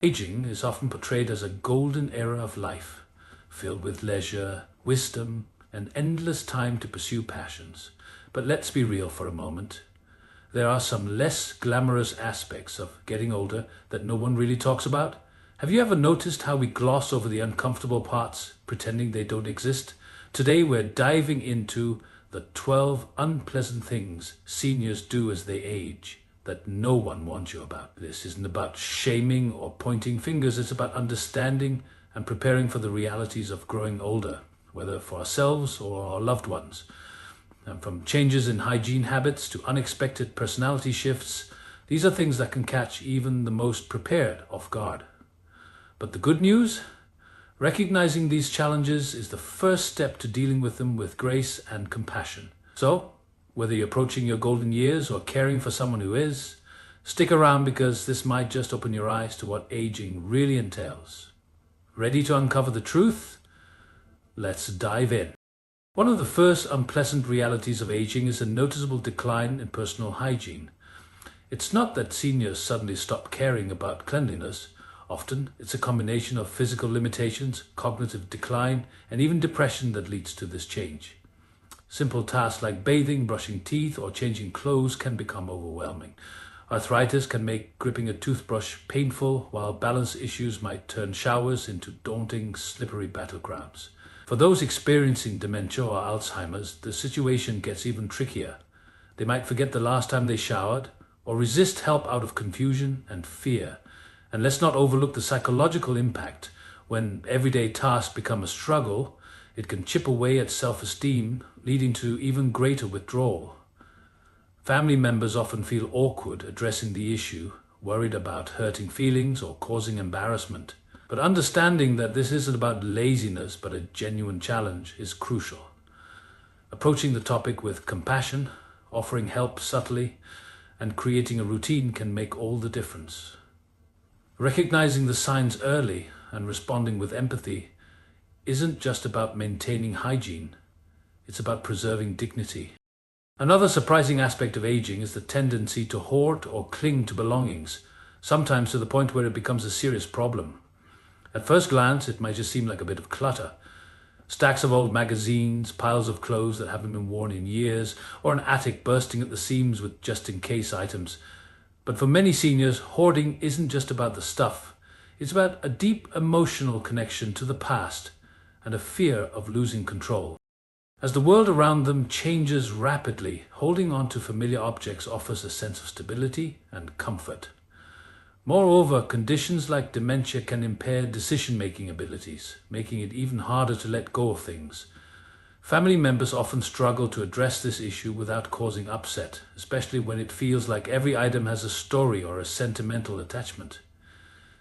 Aging is often portrayed as a golden era of life, filled with leisure, wisdom, and endless time to pursue passions. But let's be real for a moment. There are some less glamorous aspects of getting older that no one really talks about. Have you ever noticed how we gloss over the uncomfortable parts, pretending they don't exist? Today we're diving into the 12 unpleasant things seniors do as they age that no one warns you about. This isn't about shaming or pointing fingers, it's about understanding and preparing for the realities of growing older, whether for ourselves or our loved ones. And from changes in hygiene habits to unexpected personality shifts, these are things that can catch even the most prepared off guard. But the good news? Recognizing these challenges is the first step to dealing with them with grace and compassion. So, whether you're approaching your golden years or caring for someone who is, stick around because this might just open your eyes to what aging really entails. Ready to uncover the truth? Let's dive in. One of the first unpleasant realities of aging is a noticeable decline in personal hygiene. It's not that seniors suddenly stop caring about cleanliness. Often, it's a combination of physical limitations, cognitive decline, and even depression that leads to this change. Simple tasks like bathing, brushing teeth, or changing clothes can become overwhelming. Arthritis can make gripping a toothbrush painful, while balance issues might turn showers into daunting, slippery battlegrounds. For those experiencing dementia or Alzheimer's, the situation gets even trickier. They might forget the last time they showered, or resist help out of confusion and fear. And let's not overlook the psychological impact. When everyday tasks become a struggle, it can chip away at self-esteem, leading to even greater withdrawal. Family members often feel awkward addressing the issue, worried about hurting feelings or causing embarrassment. But understanding that this isn't about laziness but a genuine challenge is crucial. Approaching the topic with compassion, offering help subtly, and creating a routine can make all the difference. Recognizing the signs early and responding with empathy isn't just about maintaining hygiene, it's about preserving dignity. Another surprising aspect of aging is the tendency to hoard or cling to belongings, sometimes to the point where it becomes a serious problem. At first glance, it might just seem like a bit of clutter. Stacks of old magazines, piles of clothes that haven't been worn in years, or an attic bursting at the seams with just-in-case items. But for many seniors, hoarding isn't just about the stuff. It's about a deep emotional connection to the past and a fear of losing control. As the world around them changes rapidly, holding on to familiar objects offers a sense of stability and comfort. Moreover, conditions like dementia can impair decision-making abilities, making it even harder to let go of things. Family members often struggle to address this issue without causing upset, especially when it feels like every item has a story or a sentimental attachment.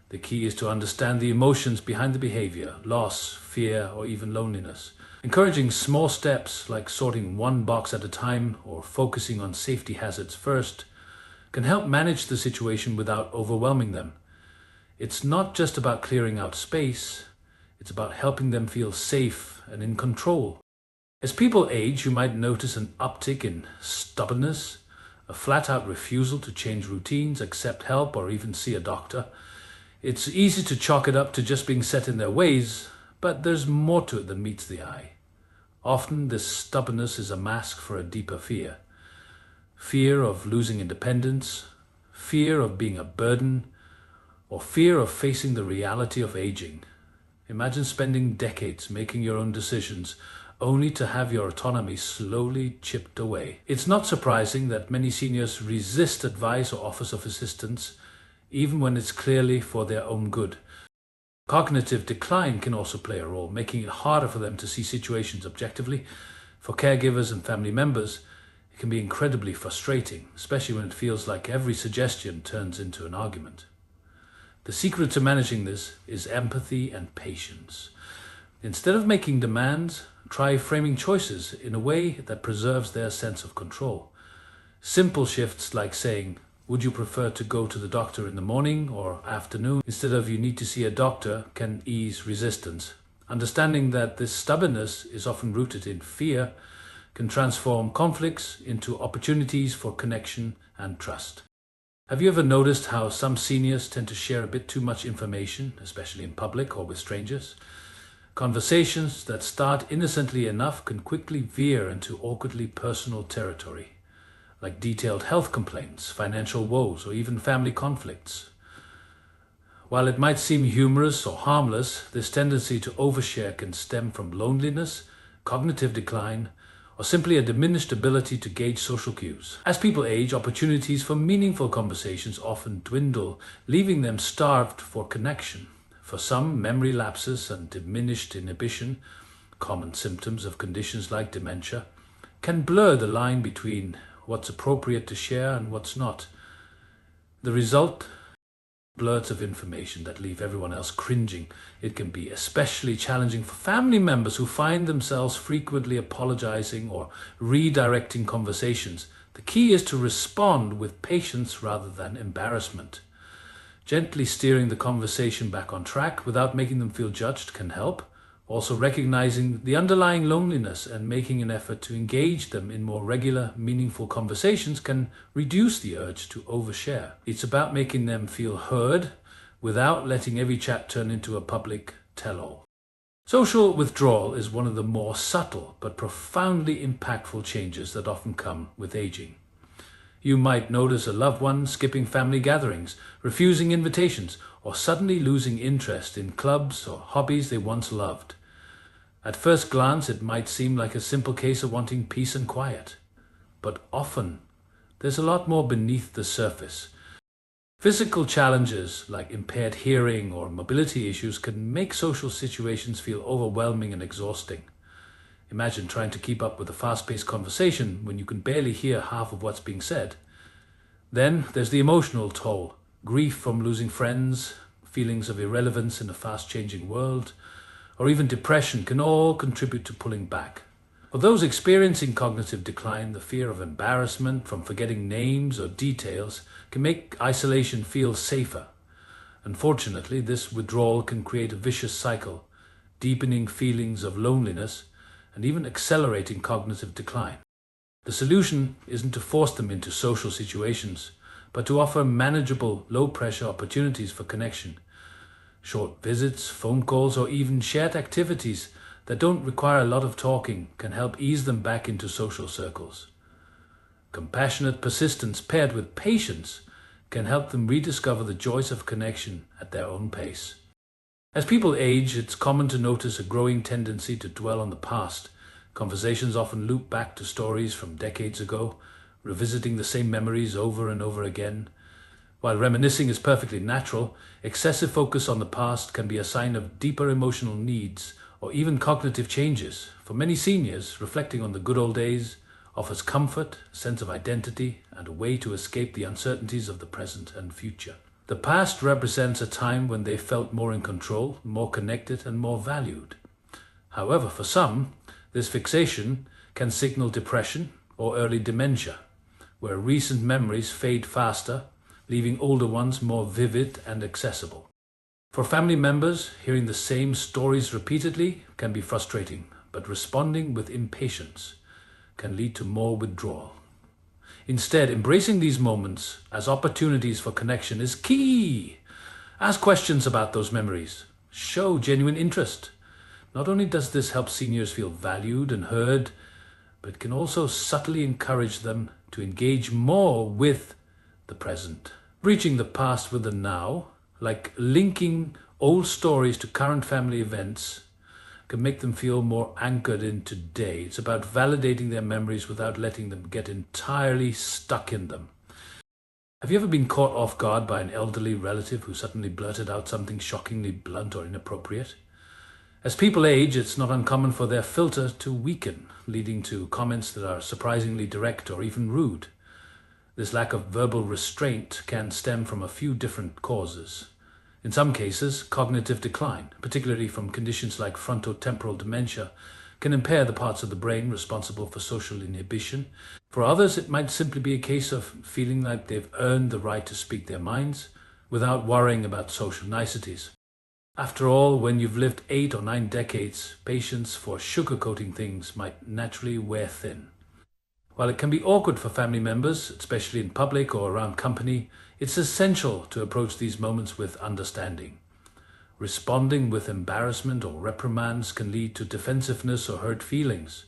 The key is to understand the emotions behind the behavior, loss, fear, or even loneliness. Encouraging small steps like sorting one box at a time or focusing on safety hazards first can help manage the situation without overwhelming them. It's not just about clearing out space, it's about helping them feel safe and in control. As people age, you might notice an uptick in stubbornness, a flat-out refusal to change routines, accept help, or even see a doctor. It's easy to chalk it up to just being set in their ways, but there's more to it than meets the eye. Often, this stubbornness is a mask for a deeper fear. Fear of losing independence, fear of being a burden, or fear of facing the reality of aging. Imagine spending decades making your own decisions, only to have your autonomy slowly chipped away. It's not surprising that many seniors resist advice or offers of assistance, even when it's clearly for their own good. Cognitive decline can also play a role, making it harder for them to see situations objectively. For caregivers and family members, it can be incredibly frustrating, especially when it feels like every suggestion turns into an argument. The secret to managing this is empathy and patience. Instead of making demands, try framing choices in a way that preserves their sense of control. Simple shifts like saying, "Would you prefer to go to the doctor in the morning or afternoon?" instead of "you need to see a doctor" can ease resistance. Understanding that this stubbornness is often rooted in fear can transform conflicts into opportunities for connection and trust. Have you ever noticed how some seniors tend to share a bit too much information, especially in public or with strangers? Conversations that start innocently enough can quickly veer into awkwardly personal territory, like detailed health complaints, financial woes, or even family conflicts. While it might seem humorous or harmless, this tendency to overshare can stem from loneliness, cognitive decline, or simply a diminished ability to gauge social cues. As people age, opportunities for meaningful conversations often dwindle, leaving them starved for connection. For some, memory lapses and diminished inhibition, common symptoms of conditions like dementia, can blur the line between what's appropriate to share and what's not. The result, blurts of information that leave everyone else cringing. It can be especially challenging for family members who find themselves frequently apologizing or redirecting conversations. The key is to respond with patience rather than embarrassment. Gently steering the conversation back on track without making them feel judged can help. Also recognizing the underlying loneliness and making an effort to engage them in more regular, meaningful conversations can reduce the urge to overshare. It's about making them feel heard without letting every chat turn into a public tell-all. Social withdrawal is one of the more subtle but profoundly impactful changes that often come with aging. You might notice a loved one skipping family gatherings, refusing invitations, or suddenly losing interest in clubs or hobbies they once loved. At first glance, it might seem like a simple case of wanting peace and quiet. But often, there's a lot more beneath the surface. Physical challenges like impaired hearing or mobility issues can make social situations feel overwhelming and exhausting. Imagine trying to keep up with a fast-paced conversation when you can barely hear half of what's being said. Then there's the emotional toll. Grief from losing friends, feelings of irrelevance in a fast-changing world, or even depression can all contribute to pulling back. For those experiencing cognitive decline, the fear of embarrassment from forgetting names or details can make isolation feel safer. Unfortunately, this withdrawal can create a vicious cycle, deepening feelings of loneliness and even accelerating cognitive decline. The solution isn't to force them into social situations, but to offer manageable, low-pressure opportunities for connection. Short visits, phone calls, or even shared activities that don't require a lot of talking can help ease them back into social circles. Compassionate persistence paired with patience can help them rediscover the joys of connection at their own pace. As people age, it's common to notice a growing tendency to dwell on the past. Conversations often loop back to stories from decades ago, revisiting the same memories over and over again. While reminiscing is perfectly natural, excessive focus on the past can be a sign of deeper emotional needs or even cognitive changes. For many seniors, reflecting on the good old days offers comfort, a sense of identity, and a way to escape the uncertainties of the present and future. The past represents a time when they felt more in control, more connected, and more valued. However, for some, this fixation can signal depression or early dementia, where recent memories fade faster, leaving older ones more vivid and accessible. For family members, hearing the same stories repeatedly can be frustrating, but responding with impatience can lead to more withdrawal. Instead, embracing these moments as opportunities for connection is key. Ask questions about those memories. Show genuine interest. Not only does this help seniors feel valued and heard, but can also subtly encourage them to engage more with the present. Bridging the past with the now, like linking old stories to current family events, can make them feel more anchored in today. It's about validating their memories without letting them get entirely stuck in them. Have you ever been caught off guard by an elderly relative who suddenly blurted out something shockingly blunt or inappropriate? As people age, it's not uncommon for their filter to weaken, leading to comments that are surprisingly direct or even rude. This lack of verbal restraint can stem from a few different causes. In some cases, cognitive decline, particularly from conditions like frontotemporal dementia, can impair the parts of the brain responsible for social inhibition. For others, it might simply be a case of feeling like they've earned the right to speak their minds without worrying about social niceties. After all, when you've lived 8 or 9 decades, patience for sugarcoating things might naturally wear thin. While it can be awkward for family members, especially in public or around company, it's essential to approach these moments with understanding. Responding with embarrassment or reprimands can lead to defensiveness or hurt feelings.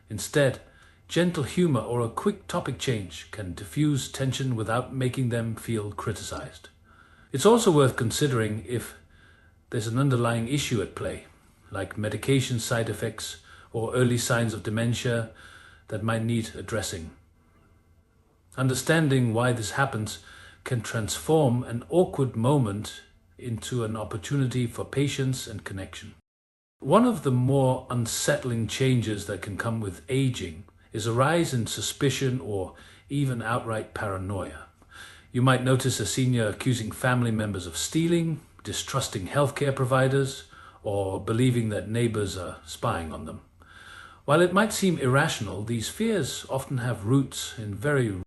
Instead, gentle humor or a quick topic change can diffuse tension without making them feel criticized. It's also worth considering if there's an underlying issue at play, like medication side effects or early signs of dementia that might need addressing. Understanding why this happens can transform an awkward moment into an opportunity for patience and connection. One of the more unsettling changes that can come with aging is a rise in suspicion or even outright paranoia. You might notice a senior accusing family members of stealing, distrusting healthcare providers, or believing that neighbors are spying on them. While it might seem irrational, these fears often have roots in very